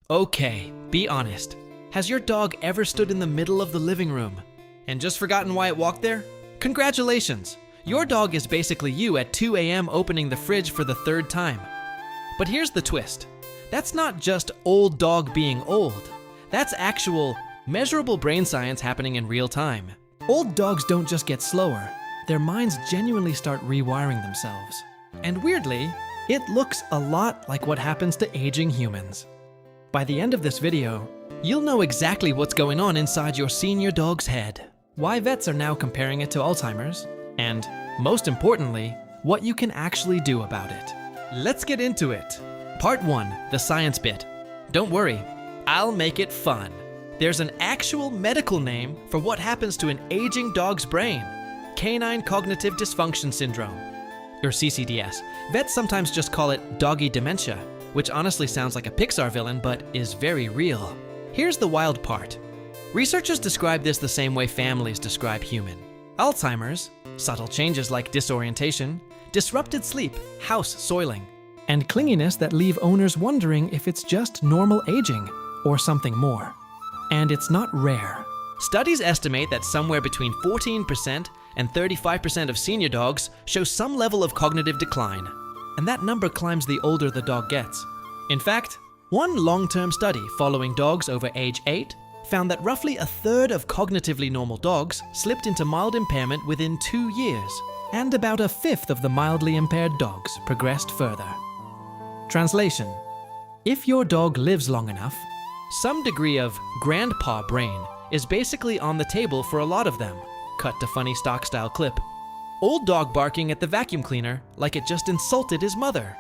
Okay, be honest. Has your dog ever stood in the middle of the living room and just forgotten why it walked there? Congratulations! Your dog is basically you at 2 a.m. opening the fridge for the third time. But here's the twist. That's not just old dog being old. That's actual, measurable brain science happening in real time. Old dogs don't just get slower. Their minds genuinely start rewiring themselves. And weirdly, it looks a lot like what happens to aging humans. By the end of this video, you'll know exactly what's going on inside your senior dog's head, why vets are now comparing it to Alzheimer's, and, most importantly, what you can actually do about it. Let's get into it. Part 1, the science bit. Don't worry, I'll make it fun. There's an actual medical name for what happens to an aging dog's brain: Canine Cognitive Dysfunction Syndrome, or CCDS. Vets sometimes just call it doggy dementia, which honestly sounds like a Pixar villain, but is very real. Here's the wild part. Researchers describe this the same way families describe human. Alzheimer's, subtle changes like disorientation, disrupted sleep, house soiling, and clinginess that leave owners wondering if it's just normal aging or something more. And it's not rare. Studies estimate that somewhere between 14% and 35% of senior dogs show some level of cognitive decline, and that number climbs the older the dog gets. In fact, one long-term study following dogs over age 8 found that roughly a third of cognitively normal dogs slipped into mild impairment within 2 years, and about a fifth of the mildly impaired dogs progressed further. Translation: if your dog lives long enough, some degree of grandpa brain is basically on the table for a lot of them. Cut to funny stock-style clip. Old dog barking at the vacuum cleaner like it just insulted his mother.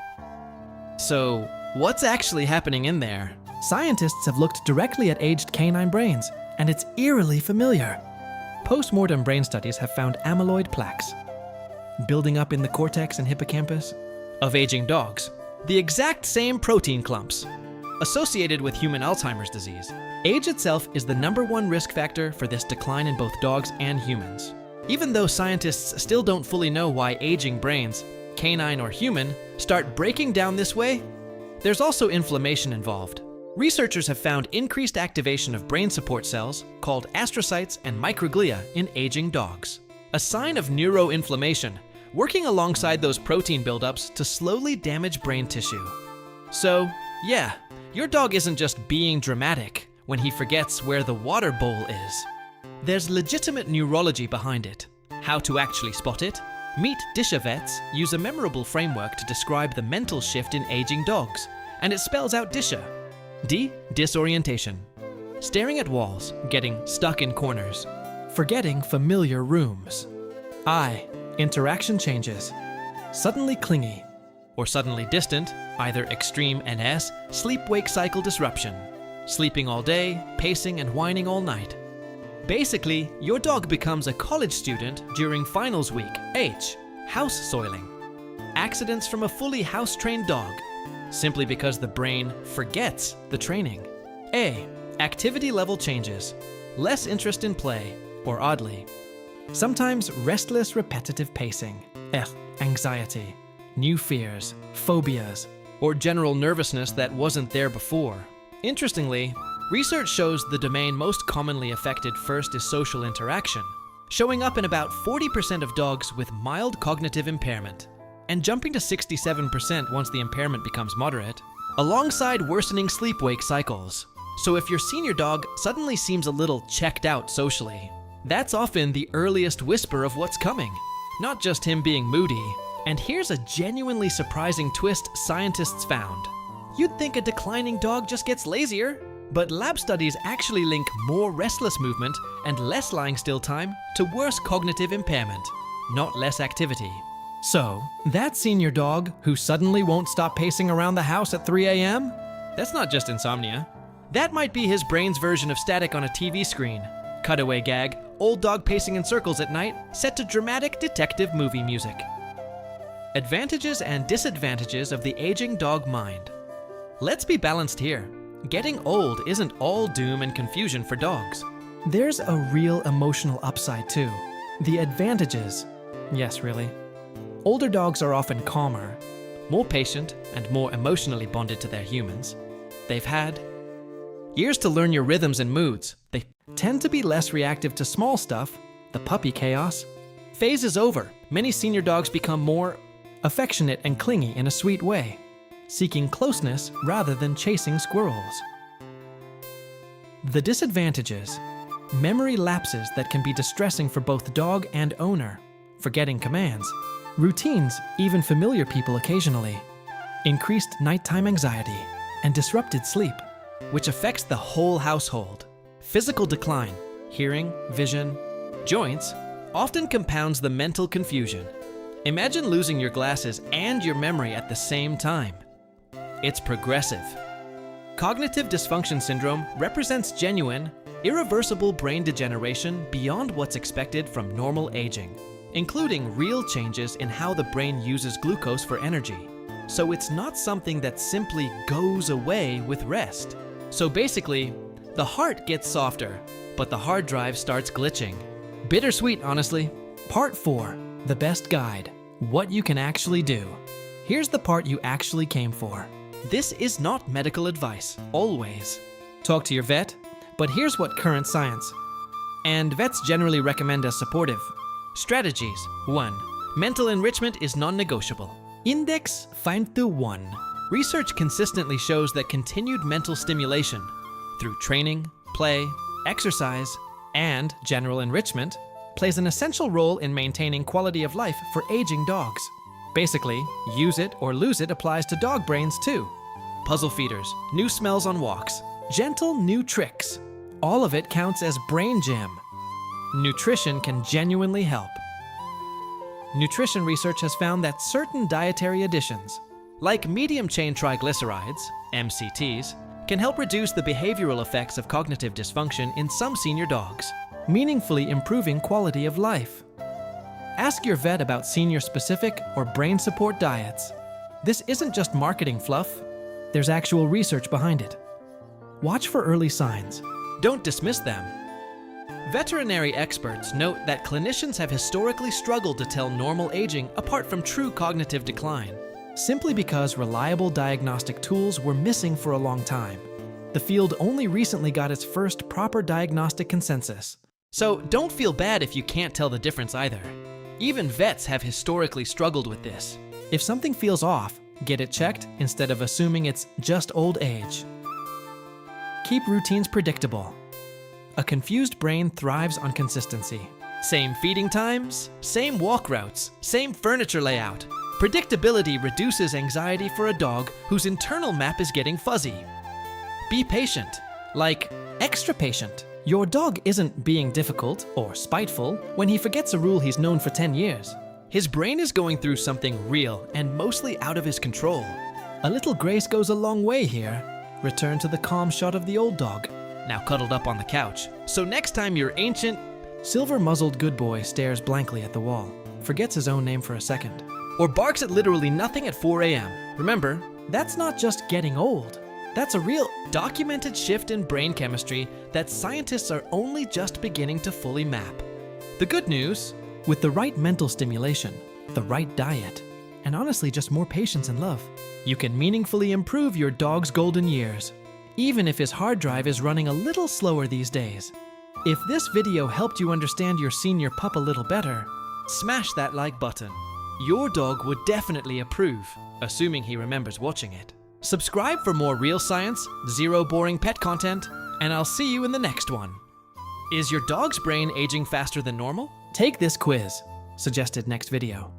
So, what's actually happening in there? Scientists have looked directly at aged canine brains, and it's eerily familiar. Post-mortem brain studies have found amyloid plaques building up in the cortex and hippocampus of aging dogs. The exact same protein clumps associated with human Alzheimer's disease. Age itself is the #1 risk factor for this decline in both dogs and humans. Even though scientists still don't fully know why aging brains, canine or human, start breaking down this way, there's also inflammation involved. Researchers have found increased activation of brain support cells called astrocytes and microglia in aging dogs, a sign of neuroinflammation, working alongside those protein buildups to slowly damage brain tissue. So, yeah, your dog isn't just being dramatic when he forgets where the water bowl is. There's legitimate neurology behind it. How to actually spot it? Meet Disha vets use a memorable framework to describe the mental shift in aging dogs, and it spells out Disha. D, disorientation. Staring at walls, getting stuck in corners. Forgetting familiar rooms. I, interaction changes. Suddenly clingy, or suddenly distant, either extreme NS, sleep-wake cycle disruption. Sleeping all day, pacing and whining all night. Basically, your dog becomes a college student during finals week. H, house soiling. Accidents from a fully house-trained dog, simply because the brain forgets the training. A, activity level changes. Less interest in play, or oddly. Sometimes restless repetitive pacing. F, anxiety. New fears, phobias, or general nervousness that wasn't there before. Interestingly, research shows the domain most commonly affected first is social interaction, showing up in about 40% of dogs with mild cognitive impairment, and jumping to 67% once the impairment becomes moderate, alongside worsening sleep-wake cycles. So if your senior dog suddenly seems a little checked out socially, that's often the earliest whisper of what's coming, not just him being moody. And here's a genuinely surprising twist scientists found. You'd think a declining dog just gets lazier, but lab studies actually link more restless movement and less lying still time to worse cognitive impairment, not less activity. So, that senior dog who suddenly won't stop pacing around the house at 3 a.m.? That's not just insomnia. That might be his brain's version of static on a TV screen. Cutaway gag, old dog pacing in circles at night, set to dramatic detective movie music. Advantages and disadvantages of the aging dog mind. Let's be balanced here. Getting old isn't all doom and confusion for dogs. There's a real emotional upside too. The advantages, yes, really. Older dogs are often calmer, more patient, and more emotionally bonded to their humans. They've had years to learn your rhythms and moods. They tend to be less reactive to small stuff, the puppy chaos. Phase is over. Many senior dogs become more affectionate and clingy in a sweet way, seeking closeness rather than chasing squirrels. The disadvantages: memory lapses that can be distressing for both dog and owner, forgetting commands, routines, even familiar people occasionally, increased nighttime anxiety, and disrupted sleep, which affects the whole household. Physical decline, hearing, vision, joints, often compounds the mental confusion. Imagine losing your glasses and your memory at the same time. It's progressive. Cognitive dysfunction syndrome represents genuine, irreversible brain degeneration beyond what's expected from normal aging, including real changes in how the brain uses glucose for energy. So it's not something that simply goes away with rest. So basically, the heart gets softer, but the hard drive starts glitching. Bittersweet, honestly. Part 4, the best guide. What you can actually do. Here's the part you actually came for. This is not medical advice, always. Talk to your vet, but here's what current science, and vets generally recommend as supportive. Strategies. 1. Mental enrichment is non-negotiable. Index 5-1. Research consistently shows that continued mental stimulation through training, play, exercise, and general enrichment plays an essential role in maintaining quality of life for aging dogs. Basically, use it or lose it applies to dog brains too. Puzzle feeders, new smells on walks, gentle new tricks. All of it counts as brain gym. Nutrition can genuinely help. Nutrition research has found that certain dietary additions, like medium-chain triglycerides, MCTs, can help reduce the behavioral effects of cognitive dysfunction in some senior dogs, meaningfully improving quality of life. Ask your vet about senior-specific or brain support diets. This isn't just marketing fluff. There's actual research behind it. Watch for early signs. Don't dismiss them. Veterinary experts note that clinicians have historically struggled to tell normal aging apart from true cognitive decline, simply because reliable diagnostic tools were missing for a long time. The field only recently got its first proper diagnostic consensus. So don't feel bad if you can't tell the difference either. Even vets have historically struggled with this. If something feels off, get it checked instead of assuming it's just old age. Keep routines predictable. A confused brain thrives on consistency. Same feeding times, same walk routes, same furniture layout. Predictability reduces anxiety for a dog whose internal map is getting fuzzy. Be patient, like extra patient. Your dog isn't being difficult or spiteful when he forgets a rule he's known for 10 years. His brain is going through something real and mostly out of his control. A little grace goes a long way here. Return to the calm shot of the old dog, now cuddled up on the couch. So next time your ancient, silver-muzzled good boy stares blankly at the wall, forgets his own name for a second, or barks at literally nothing at 4 a.m. Remember, that's not just getting old. That's a real, documented shift in brain chemistry that scientists are only just beginning to fully map. The good news, with the right mental stimulation, the right diet, and honestly just more patience and love, you can meaningfully improve your dog's golden years, even if his hard drive is running a little slower these days. If this video helped you understand your senior pup a little better, smash that like button. Your dog would definitely approve, assuming he remembers watching it. Subscribe for more real science, zero boring pet content, and I'll see you in the next one. Is your dog's brain aging faster than normal? Take this quiz. Suggested next video.